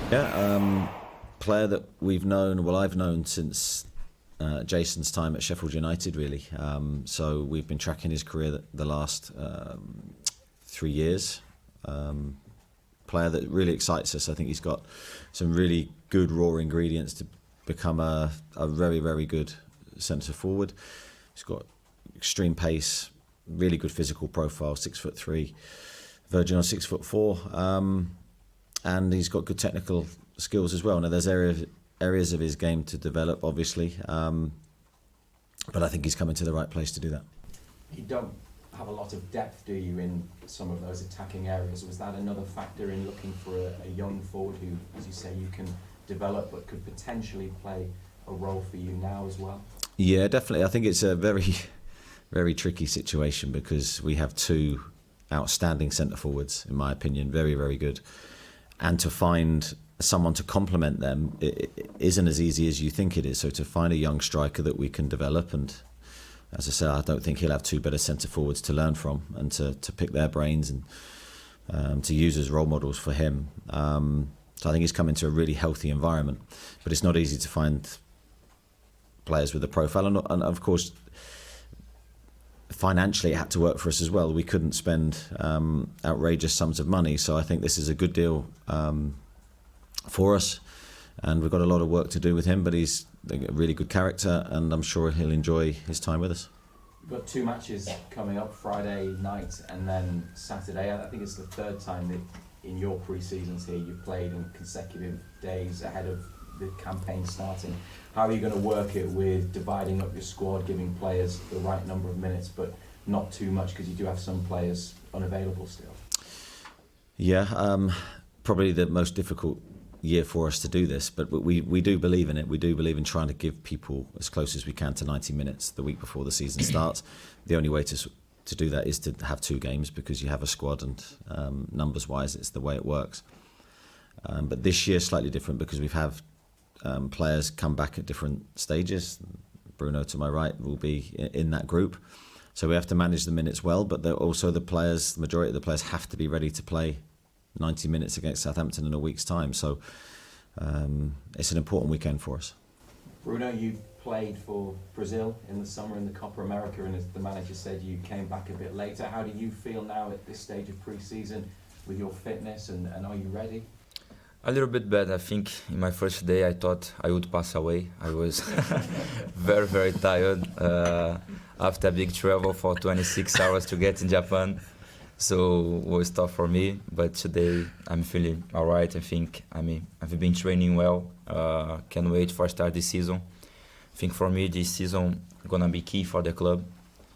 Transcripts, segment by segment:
Yeah, player that we've known, well, I've known since Jason's time at Sheffield United, really. So we've been tracking his career the last 3 years. Player that really excites us. I think he's got some really good raw ingredients to become a very, very good centre forward. He's got extreme pace, really good physical profile, 6'3", verging on 6'4", and he's got good technical skills as well. Now there's areas of his game to develop, obviously, but I think he's coming to the right place to do that. You don't have a lot of depth, do you, in some of those attacking areas? Was that another factor in looking for a young forward who, as you say, you can develop but could potentially play a role for you now as well? Yeah, definitely. I think it's a very, very tricky situation because we have two outstanding centre forwards, in my opinion, very, very good. And to find someone to complement them, it isn't as easy as you think it is. So to find a young striker that we can develop, and as I said, I don't think he'll have two better centre forwards to learn from and to pick their brains and to use as role models for him. So I think he's come into a really healthy environment, but it's not easy to find players with a profile, and of course financially it had to work for us as well. We couldn't spend outrageous sums of money, so I think this is a good deal for us, and we've got a lot of work to do with him, but he's a really good character and I'm sure he'll enjoy his time with us. You've got two matches coming up, Friday night and then Saturday. I think it's the third time that in your pre-seasons here you've played in consecutive days ahead of the campaign starting. How are you going to work it with dividing up your squad, giving players the right number of minutes but not too much, because you do have some players unavailable still? Yeah, probably the most difficult year for us to do this, but we do believe in it. We do believe in trying to give people as close as we can to 90 minutes the week before the season starts. The only way to do that is to have two games because you have a squad, and numbers wise it's the way it works. But this year slightly different because we've had players come back at different stages. Bruno to my right will be in that group, so we have to manage the minutes well, but also the majority of the players have to be ready to play 90 minutes against Southampton in a week's time, so it's an important weekend for us. Bruno, you played for Brazil in the summer in the Copa America, and as the manager said, you came back a bit later. How do you feel now at this stage of pre-season with your fitness, and are you ready? A little bit bad. I think in my first day I thought I would pass away. I was very, very tired after a big travel for 26 hours to get in Japan. So it was tough for me, but today I'm feeling alright. I think I've been training well. Can't wait for start this season. I think for me this season gonna be key for the club.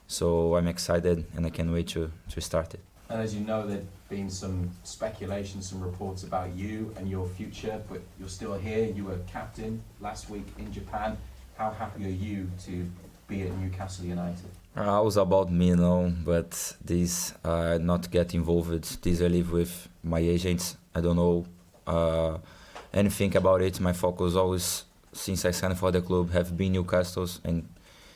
So I'm excited and I can't wait to start it. And as you know, there've been some speculation, some reports about you and your future, but you're still here. You were captain last week in Japan. How happy are you to be at Newcastle United? I was about me, but this not get involved this early with my agents. I don't know anything about it. My focus always, since I signed for the club, have been Newcastle's, and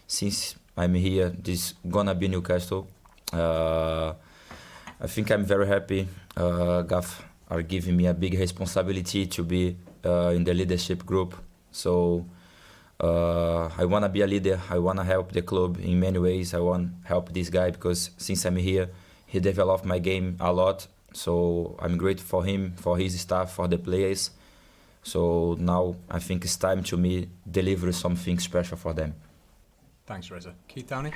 since I'm here, this gonna be Newcastle. I think I'm very happy. GAF are giving me a big responsibility to be in the leadership group. So I want to be a leader. I want to help the club in many ways. I want to help this guy because since I'm here, he developed my game a lot. So I'm grateful for him, for his staff, for the players. So now I think it's time to me deliver something special for them. Thanks, Reza. Keith Downey?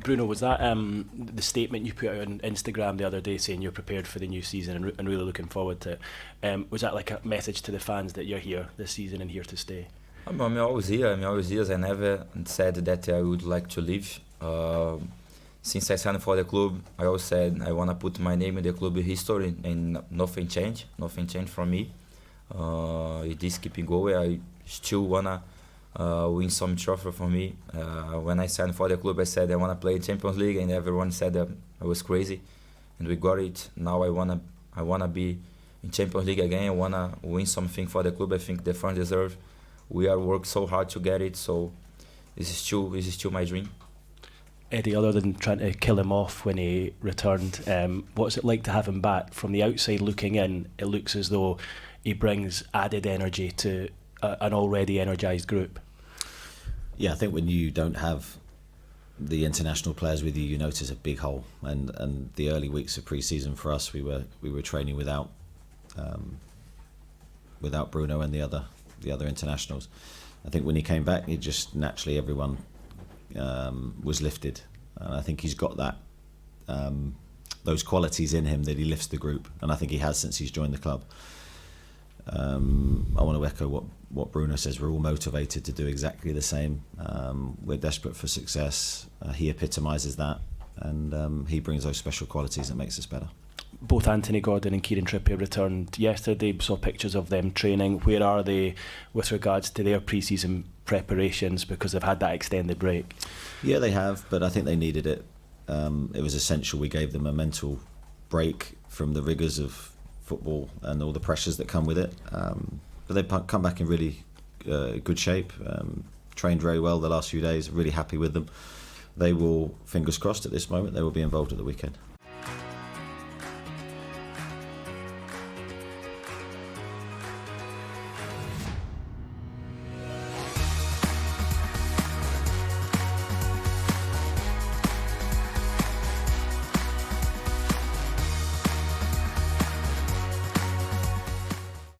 Bruno, was that the statement you put out on Instagram the other day saying you're prepared for the new season and really looking forward to it? Was that like a message to the fans that you're here this season and here to stay? I'm always here. I never said that I would like to leave. Since I signed for the club, I always said I want to put my name in the club history, and nothing changed. Nothing changed for me. It is keeping going. I still wanna win some trophy for me. When I signed for the club, I said I want to play Champions League, and everyone said that I was crazy, and we got it. Now I wanna be in Champions League again. I wanna win something for the club. I think the fans deserve. We are worked so hard to get it, so this is still my dream. Eddie, other than trying to kill him off when he returned, what's it like to have him back? From the outside looking in, it looks as though he brings added energy to an already energised group. Yeah, I think when you don't have the international players with you, you notice a big hole. And the early weeks of pre-season for us, we were training without Bruno and the other internationals. I think when he came back, it just naturally everyone was lifted, and I think he's got that those qualities in him that he lifts the group, and I think he has since he's joined the club. I want to echo what Bruno says. We're all motivated to do exactly the same. We're desperate for success. He epitomises that, and he brings those special qualities that makes us better. Both Anthony Gordon and Kieran Trippier returned yesterday. Saw pictures of them training. Where are they with regards to their pre-season preparations, because they've had that extended break? Yeah, they have, but I think they needed it. It was essential. We gave them a mental break from the rigours of football and all the pressures that come with it. But they've come back in really good shape. Trained very well the last few days. Really happy with them. They will, fingers crossed at this moment, they will be involved at the weekend.